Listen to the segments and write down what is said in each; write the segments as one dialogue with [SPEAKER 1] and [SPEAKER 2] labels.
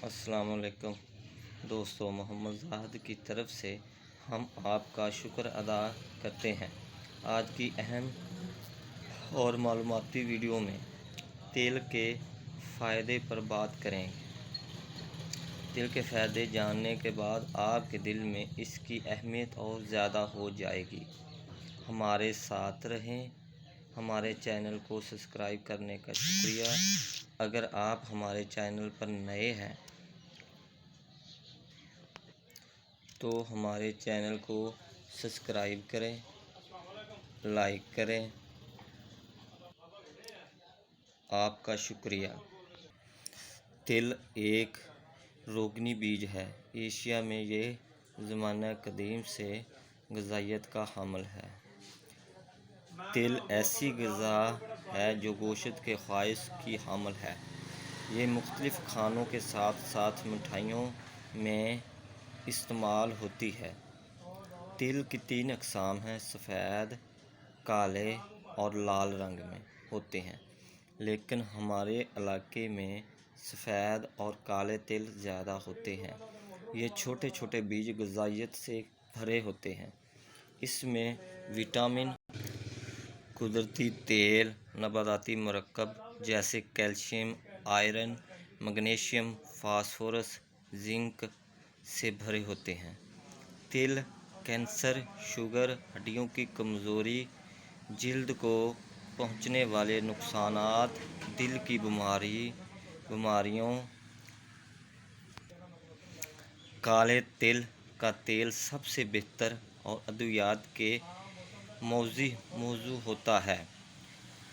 [SPEAKER 1] السلام علیکم دوستو، محمد زاہد کی طرف سے ہم آپ کا شکر ادا کرتے ہیں۔ آج کی اہم اور معلوماتی ویڈیو میں تیل کے فائدے پر بات کریں گے۔ تیل کے فائدے جاننے کے بعد آپ کے دل میں اس کی اہمیت اور زیادہ ہو جائے گی۔ ہمارے ساتھ رہیں۔ ہمارے چینل کو سبسکرائب کرنے کا شکریہ۔ اگر آپ ہمارے چینل پر نئے ہیں تو ہمارے چینل کو سبسکرائب کریں، لائک کریں۔ آپ کا شکریہ۔ تل ایک روگنی بیج ہے۔ ایشیا میں یہ زمانہ قدیم سے غذائیت کا حامل ہے۔ تل ایسی غذا ہے جو گوشت کے خواص کی حامل ہے۔ یہ مختلف کھانوں کے ساتھ ساتھ مٹھائیوں میں استعمال ہوتی ہے۔ تل کی 3 اقسام ہیں: سفید، کالے اور لال رنگ میں ہوتے ہیں، لیکن ہمارے علاقے میں سفید اور کالے تل زیادہ ہوتے ہیں۔ یہ چھوٹے چھوٹے بیج غذائیت سے بھرے ہوتے ہیں۔ اس میں وٹامن، قدرتی تیل، نباتاتی مرکب جیسے calcium, iron, magnesium, phosphorus, zinc سے بھرے ہوتے ہیں۔ تل کینسر، شوگر، ہڈیوں کی کمزوری، جلد کو پہنچنے والے نقصانات، دل کی بیماریوں۔ کالے تل کا تیل سب سے بہتر اور ادویات کے موضوع ہوتا ہے۔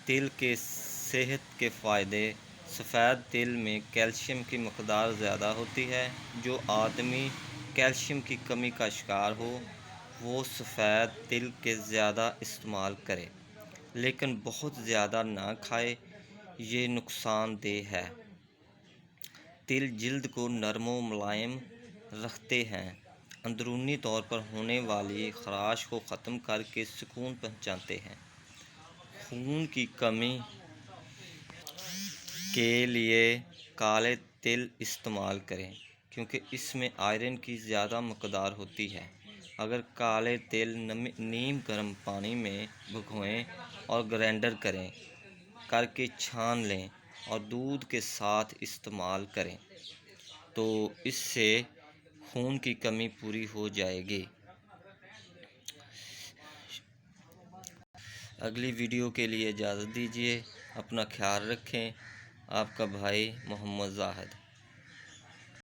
[SPEAKER 1] تل کے صحت کے فائدے: سفید تل میں کیلشیم کی مقدار زیادہ ہوتی ہے۔ جو آدمی کیلشیم کی کمی کا شکار ہو وہ سفید تل کے زیادہ استعمال کرے، لیکن بہت زیادہ نہ کھائے، یہ نقصان دہ ہے۔ تل جلد کو نرم و ملائم رکھتے ہیں، اندرونی طور پر ہونے والی خراش کو ختم کر کے سکون پہنچاتے ہیں۔ خون کی کمی کے لیے کالے تل استعمال کریں، کیونکہ اس میں آئرن کی زیادہ مقدار ہوتی ہے۔ اگر کالے تل نیم گرم پانی میں بھگوئیں اور گرائنڈر کر کے چھان لیں اور دودھ کے ساتھ استعمال کریں تو اس سے خون کی کمی پوری ہو جائے گی۔ اگلی ویڈیو کے لیے اجازت دیجیے۔ اپنا خیال رکھیں۔ آپ کا بھائی محمد زاہد۔